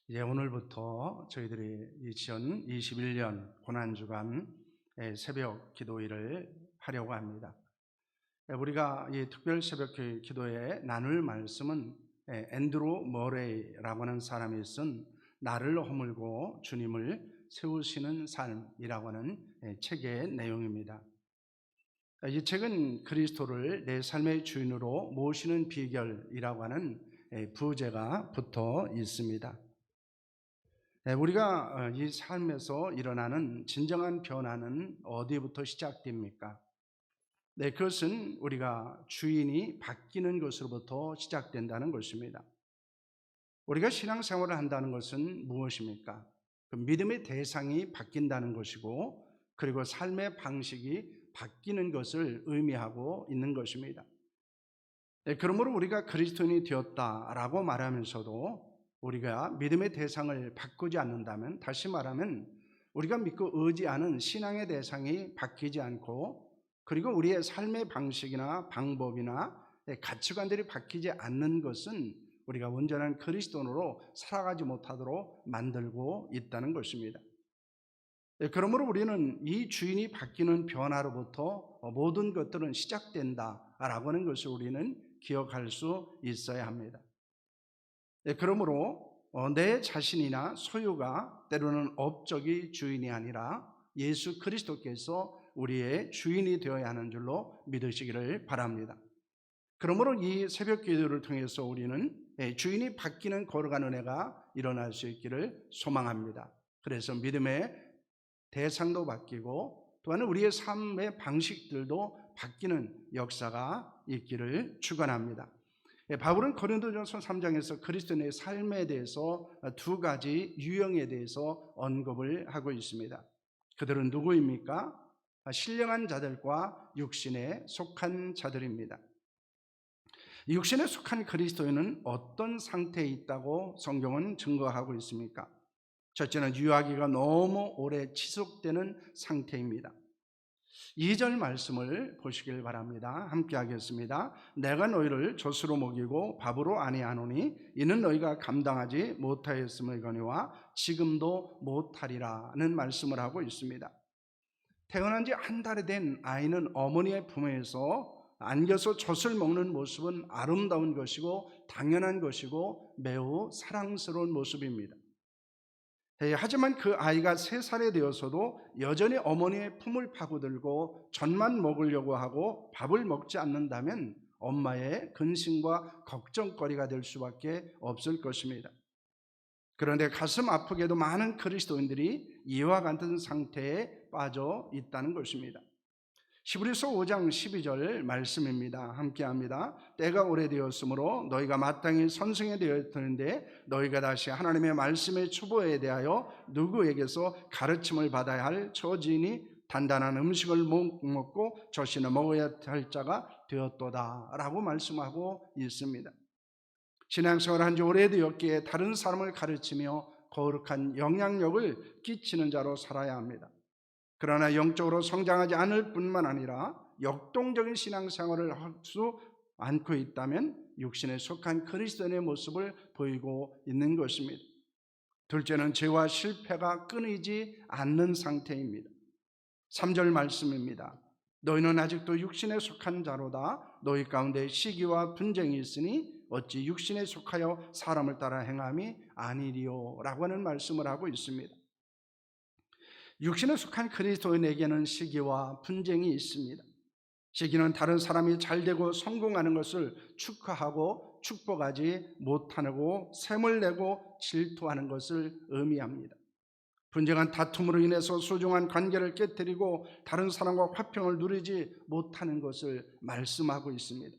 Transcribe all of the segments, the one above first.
이제 오늘부터 저희들이 2021년 고난주간 새벽 기도일을 하려고 합니다. 우리가 이 특별 새벽 기도에 나눌 말씀은 앤드루 머레이라고 하는 사람이 쓴 나를 허물고 주님을 세우시는 삶이라고 하는 책의 내용입니다. 이 책은 그리스도를 내 삶의 주인으로 모시는 비결이라고 하는 부제가 붙어 있습니다. 우리가 이 삶에서 일어나는 진정한 변화는 어디부터 시작됩니까? 그것은 우리가 주인이 바뀌는 것으로부터 시작된다는 것입니다. 우리가 신앙생활을 한다는 것은 무엇입니까? 그 믿음의 대상이 바뀐다는 것이고, 그리고 삶의 방식이 바뀌는 것을 의미하고 있는 것입니다. 그러므로 우리가 그리스도인이 되었다라고 말하면서도 우리가 믿음의 대상을 바꾸지 않는다면, 다시 말하면 우리가 믿고 의지하는 신앙의 대상이 바뀌지 않고, 그리고 우리의 삶의 방식이나 방법이나 가치관들이 바뀌지 않는 것은 우리가 온전한 그리스도인으로 살아가지 못하도록 만들고 있다는 것입니다. 그러므로 우리는 이 주인이 바뀌는 변화로부터 모든 것들은 시작된다라고 하는 것을 우리는 기억할 수 있어야 합니다. 그러므로 내 자신이나 소유가 때로는 업적이 주인이 아니라 예수 그리스도께서 우리의 주인이 되어야 하는 줄로 믿으시기를 바랍니다. 그러므로 이 새벽 기도를 통해서 우리는 주인이 바뀌는 거룩한 은혜가 일어날 수 있기를 소망합니다. 그래서 믿음의 대상도 바뀌고 또한 우리의 삶의 방식들도 바뀌는 역사가 있기를 축원합니다. 바울은 고린도전서 3장에서 그리스도인의 삶에 대해서 두 가지 유형에 대해서 언급을 하고 있습니다. 그들은 누구입니까? 신령한 자들과 육신에 속한 자들입니다. 육신에 속한 그리스도인은 어떤 상태에 있다고 성경은 증거하고 있습니까? 첫째는 유아기가 너무 오래 지속되는 상태입니다. 2절 말씀을 보시길 바랍니다. 함께 하겠습니다. 내가 너희를 젖으로 먹이고 밥으로 아니하노니 이는 너희가 감당하지 못하였음이거니와 지금도 못하리라는 말씀을 하고 있습니다. 태어난 지 한 달이 된 아이는 어머니의 품에서 안겨서 젖을 먹는 모습은 아름다운 것이고 당연한 것이고 매우 사랑스러운 모습입니다. 하지만 그 아이가 3살이 되어서도 여전히 어머니의 품을 파고들고 젖만 먹으려고 하고 밥을 먹지 않는다면 엄마의 근심과 걱정거리가 될 수밖에 없을 것입니다. 그런데 가슴 아프게도 많은 그리스도인들이 이와 같은 상태에 빠져 있다는 것입니다. 히브리서 5장 12절 말씀입니다. 함께합니다. 때가 오래되었으므로 너희가 마땅히 선생이 되었는데 너희가 다시 하나님의 말씀의 초보에 대하여 누구에게서 가르침을 받아야 할 처지니 단단한 음식을 못 먹고 젖이나 먹어야 할 자가 되었도다 라고 말씀하고 있습니다. 신앙생활을 한 지 오래되었기에 다른 사람을 가르치며 거룩한 영향력을 끼치는 자로 살아야 합니다. 그러나 영적으로 성장하지 않을 뿐만 아니라 역동적인 신앙생활을 할 수 않고 있다면 육신에 속한 그리스도인의 모습을 보이고 있는 것입니다. 둘째는 죄와 실패가 끊이지 않는 상태입니다. 3절 말씀입니다. 너희는 아직도 육신에 속한 자로다. 너희 가운데 시기와 분쟁이 있으니 어찌 육신에 속하여 사람을 따라 행함이 아니리요 라고 하는 말씀을 하고 있습니다. 육신에 속한 그리스도인에게는 시기와 분쟁이 있습니다. 시기는 다른 사람이 잘되고 성공하는 것을 축하하고 축복하지 못하고 샘을 내고 질투하는 것을 의미합니다. 분쟁은 다툼으로 인해서 소중한 관계를 깨뜨리고 다른 사람과 화평을 누리지 못하는 것을 말씀하고 있습니다.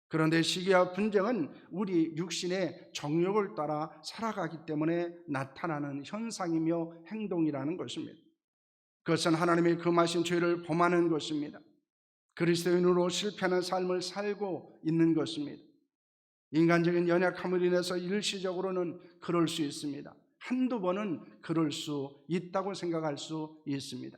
그런데 시기와 분쟁은 우리 육신의 정욕을 따라 살아가기 때문에 나타나는 현상이며 행동이라는 것입니다. 그것은 하나님의 금하신 죄를 범하는 것입니다. 그리스도인으로 실패하는 삶을 살고 있는 것입니다. 인간적인 연약함을 인해서 일시적으로는 그럴 수 있습니다. 한두 번은 그럴 수 있다고 생각할 수 있습니다.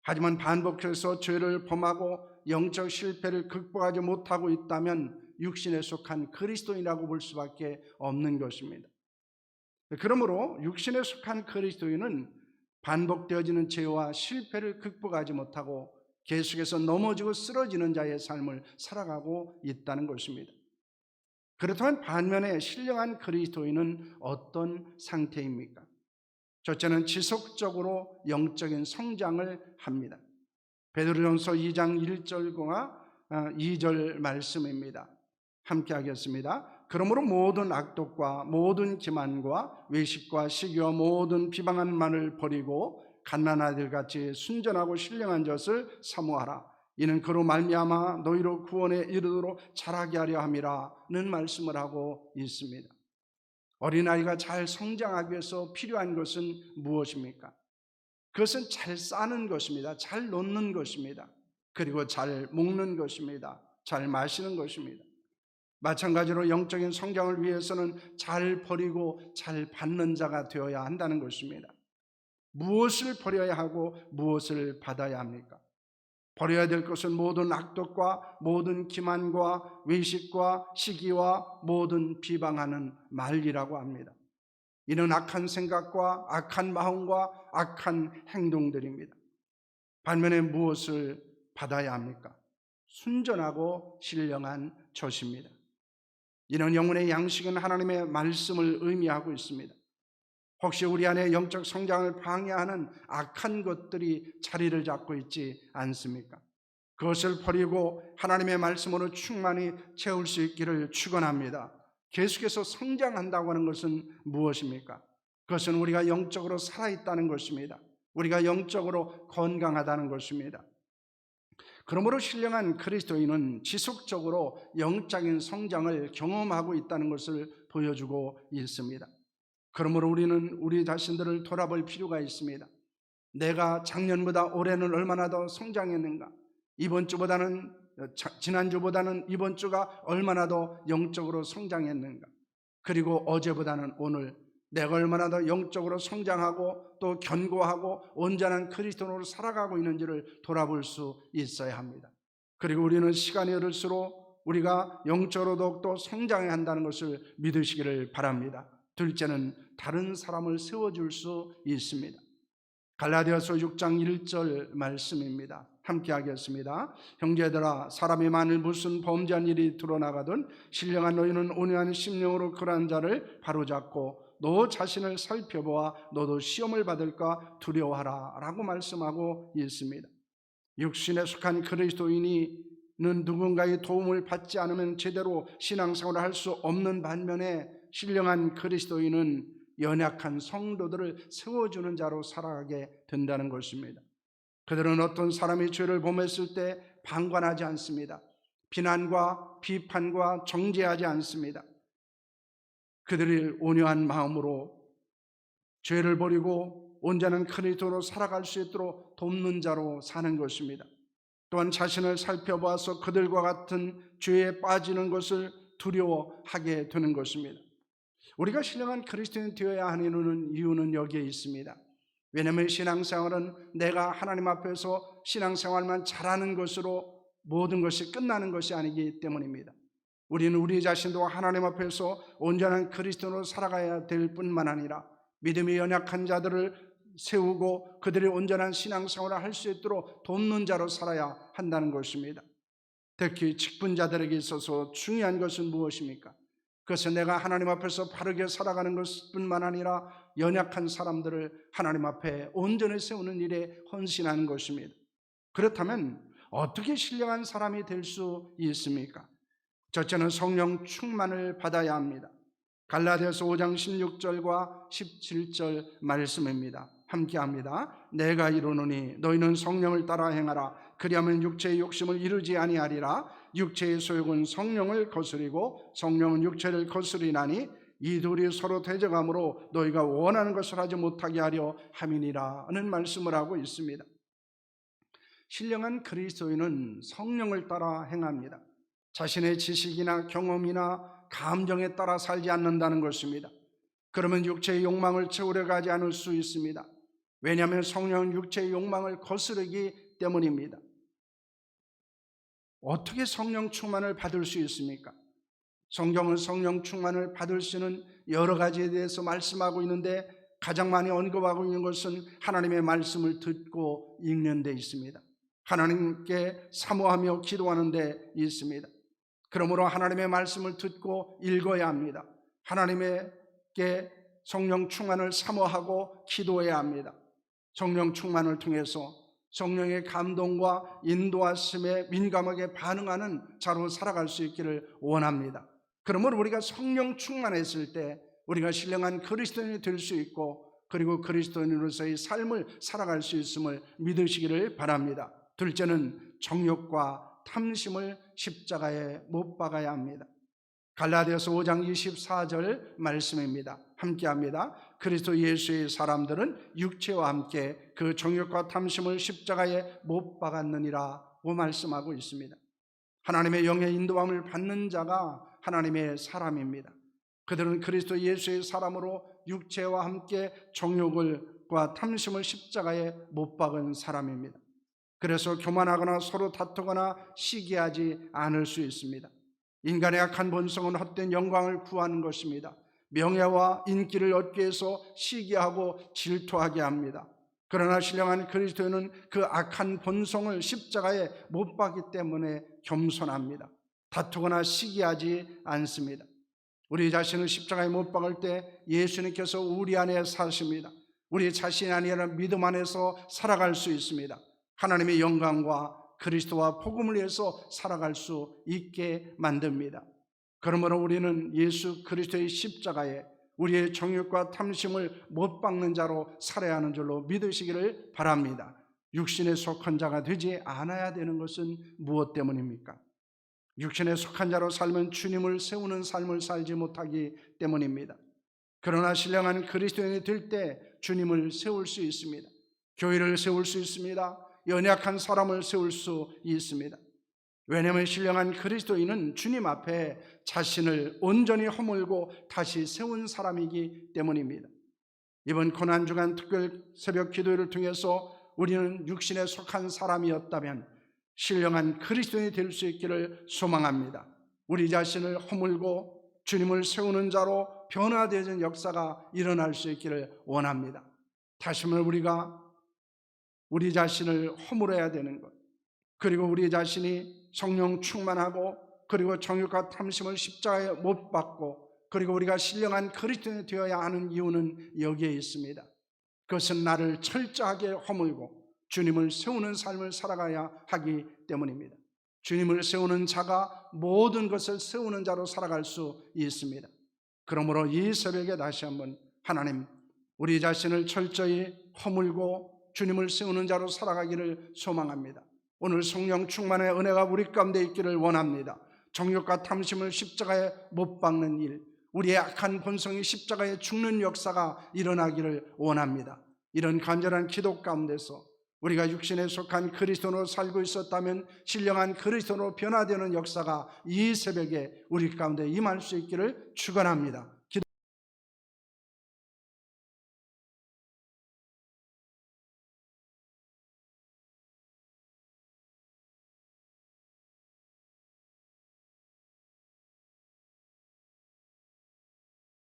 하지만 반복해서 죄를 범하고 영적 실패를 극복하지 못하고 있다면 육신에 속한 그리스도인이라고 볼 수밖에 없는 것입니다. 그러므로 육신에 속한 그리스도인은 반복되어지는 죄와 실패를 극복하지 못하고 계속해서 넘어지고 쓰러지는 자의 삶을 살아가고 있다는 것입니다. 그렇다면 반면에 신령한 그리스도인은 어떤 상태입니까? 첫째는 지속적으로 영적인 성장을 합니다. 베드로전서 2장 1절과 2절 말씀입니다. 함께 하겠습니다. 그러므로 모든 악독과 모든 기만과 외식과 시기와 모든 비방한 말을 버리고 갓난아들같이 순전하고 신령한 젖을 사모하라. 이는 그로 말미암아 너희로 구원에 이르도록 자라게 하려 함이라는 말씀을 하고 있습니다. 어린아이가 잘 성장하기 위해서 필요한 것은 무엇입니까? 그것은 잘 싸는 것입니다. 잘 놓는 것입니다. 그리고 잘 먹는 것입니다. 잘 마시는 것입니다. 마찬가지로 영적인 성장을 위해서는 잘 버리고 잘 받는 자가 되어야 한다는 것입니다. 무엇을 버려야 하고 무엇을 받아야 합니까? 버려야 될 것은 모든 악독과 모든 기만과 외식과 시기와 모든 비방하는 말이라고 합니다. 이는 악한 생각과 악한 마음과 악한 행동들입니다. 반면에 무엇을 받아야 합니까? 순전하고 신령한 젖입니다. 이는 영혼의 양식은 하나님의 말씀을 의미하고 있습니다. 혹시 우리 안에 영적 성장을 방해하는 악한 것들이 자리를 잡고 있지 않습니까? 그것을 버리고 하나님의 말씀으로 충만히 채울 수 있기를 축원합니다. 계속해서 성장한다고 하는 것은 무엇입니까? 그것은 우리가 영적으로 살아있다는 것입니다. 우리가 영적으로 건강하다는 것입니다. 그러므로 신령한 그리스도인은 지속적으로 영적인 성장을 경험하고 있다는 것을 보여주고 있습니다. 그러므로 우리는 우리 자신들을 돌아볼 필요가 있습니다. 내가 작년보다 올해는 얼마나 더 성장했는가? 지난주보다는 이번 주가 얼마나 더 영적으로 성장했는가? 그리고 어제보다는 오늘 내가 얼마나 더 영적으로 성장하고 또 견고하고 온전한 그리스도인으로 살아가고 있는지를 돌아볼 수 있어야 합니다. 그리고 우리는 시간이 흐를수록 우리가 영적으로 더욱더 성장해야 한다는 것을 믿으시기를 바랍니다. 둘째는 다른 사람을 세워줄 수 있습니다. 갈라디아서 6장 1절 말씀입니다. 함께 하겠습니다. 형제들아, 사람이 만일 무슨 범죄한 일이 드러나거든 신령한 너희는 온유한 심령으로 그러한 자를 바로잡고 너 자신을 살펴보아 너도 시험을 받을까 두려워하라 라고 말씀하고 있습니다. 육신에 속한 그리스도인이 누군가의 도움을 받지 않으면 제대로 신앙생활을 할 수 없는 반면에 신령한 그리스도인은 연약한 성도들을 세워주는 자로 살아가게 된다는 것입니다. 그들은 어떤 사람이 죄를 범했을 때 방관하지 않습니다. 비난과 비판과 정죄하지 않습니다. 그들이 온유한 마음으로 죄를 버리고 온전한 그리스도로 살아갈 수 있도록 돕는 자로 사는 것입니다. 또한 자신을 살펴봐서 그들과 같은 죄에 빠지는 것을 두려워하게 되는 것입니다. 우리가 신령한 그리스도인이 되어야 하는 이유는 여기에 있습니다. 왜냐하면 신앙생활은 내가 하나님 앞에서 신앙생활만 잘하는 것으로 모든 것이 끝나는 것이 아니기 때문입니다. 우리는 우리 자신도 하나님 앞에서 온전한 그리스도인으로 살아가야 될 뿐만 아니라 믿음이 연약한 자들을 세우고 그들이 온전한 신앙생활을 할 수 있도록 돕는 자로 살아야 한다는 것입니다. 특히 직분자들에게 있어서 중요한 것은 무엇입니까? 그것은 내가 하나님 앞에서 바르게 살아가는 것뿐만 아니라 연약한 사람들을 하나님 앞에 온전히 세우는 일에 헌신하는 것입니다. 그렇다면 어떻게 신령한 사람이 될 수 있습니까? 첫째는 성령 충만을 받아야 합니다. 갈라디아서 5장 16절과 17절 말씀입니다. 함께 합니다. 내가 이르노니 너희는 성령을 따라 행하라. 그리하면 육체의 욕심을 이루지 아니하리라. 육체의 소욕은 성령을 거스리고 성령은 육체를 거스리나니 이 둘이 서로 대적함으로 너희가 원하는 것을 하지 못하게 하려 함이니라는 말씀을 하고 있습니다. 신령한 그리스도인은 성령을 따라 행합니다. 자신의 지식이나 경험이나 감정에 따라 살지 않는다는 것입니다. 그러면 육체의 욕망을 채우려 가지 않을 수 있습니다. 왜냐하면 성령은 육체의 욕망을 거스르기 때문입니다. 어떻게 성령 충만을 받을 수 있습니까? 성경은 성령 충만을 받을 수 있는 여러 가지에 대해서 말씀하고 있는데 가장 많이 언급하고 있는 것은 하나님의 말씀을 듣고 읽는 데 있습니다. 하나님께 사모하며 기도하는 데 있습니다. 그러므로 하나님의 말씀을 듣고 읽어야 합니다. 하나님께 성령 충만을 사모하고 기도해야 합니다. 성령 충만을 통해서 성령의 감동과 인도하심에 민감하게 반응하는 자로 살아갈 수 있기를 원합니다. 그러므로 우리가 성령 충만했을 때 우리가 신령한 그리스도인이 될 수 있고 그리고 그리스도인으로서의 삶을 살아갈 수 있음을 믿으시기를 바랍니다. 둘째는 정욕과 탐심을 십자가에 못 박아야 합니다. 갈라디아서 5장 24절 말씀입니다. 함께합니다. 그리스도 예수의 사람들은 육체와 함께 그 정욕과 탐심을 십자가에 못 박았느니라고 말씀하고 있습니다. 하나님의 영의 인도함을 받는 자가 하나님의 사람입니다. 그들은 그리스도 예수의 사람으로 육체와 함께 정욕과 탐심을 십자가에 못 박은 사람입니다. 그래서 교만하거나 서로 다투거나 시기하지 않을 수 있습니다. 인간의 악한 본성은 헛된 영광을 구하는 것입니다. 명예와 인기를 얻기 위해서 시기하고 질투하게 합니다. 그러나 신령한 그리스도인은 그 악한 본성을 십자가에 못 박기 때문에 겸손합니다. 다투거나 시기하지 않습니다. 우리 자신을 십자가에 못 박을 때 예수님께서 우리 안에 사십니다. 우리 자신이 아니라 믿음 안에서 살아갈 수 있습니다. 하나님의 영광과 그리스도와 복음을 위해서 살아갈 수 있게 만듭니다. 그러므로 우리는 예수 그리스도의 십자가에 우리의 정욕과 탐심을 못 박는 자로 살아야 하는 줄로 믿으시기를 바랍니다. 육신에 속한 자가 되지 않아야 되는 것은 무엇 때문입니까? 육신에 속한 자로 살면 주님을 세우는 삶을 살지 못하기 때문입니다. 그러나 신령한 그리스도인이 될 때 주님을 세울 수 있습니다. 교회를 세울 수 있습니다. 연약한 사람을 세울 수 있습니다. 왜냐하면 신령한 그리스도인은 주님 앞에 자신을 온전히 허물고 다시 세운 사람이기 때문입니다. 이번 고난주간 특별 새벽 기도회를 통해서 우리는 육신에 속한 사람이었다면 신령한 그리스도인이 될 수 있기를 소망합니다. 우리 자신을 허물고 주님을 세우는 자로 변화되는 역사가 일어날 수 있기를 원합니다. 다시 한번 우리가 우리 자신을 허물어야 되는 것, 그리고 우리 자신이 성령 충만하고 그리고 정욕과 탐심을 십자가에 못 박고 그리고 우리가 신령한 그리스도인이 되어야 하는 이유는 여기에 있습니다. 그것은 나를 철저하게 허물고 주님을 세우는 삶을 살아가야 하기 때문입니다. 주님을 세우는 자가 모든 것을 세우는 자로 살아갈 수 있습니다. 그러므로 이 새벽에 다시 한번 하나님, 우리 자신을 철저히 허물고 주님을 세우는 자로 살아가기를 소망합니다. 오늘 성령 충만의 은혜가 우리 가운데 있기를 원합니다. 정욕과 탐심을 십자가에 못 박는 일, 우리의 악한 본성이 십자가에 죽는 역사가 일어나기를 원합니다. 이런 간절한 기도 가운데서 우리가 육신에 속한 그리스도로 살고 있었다면 신령한 그리스도로 변화되는 역사가 이 새벽에 우리 가운데 임할 수 있기를 축원합니다.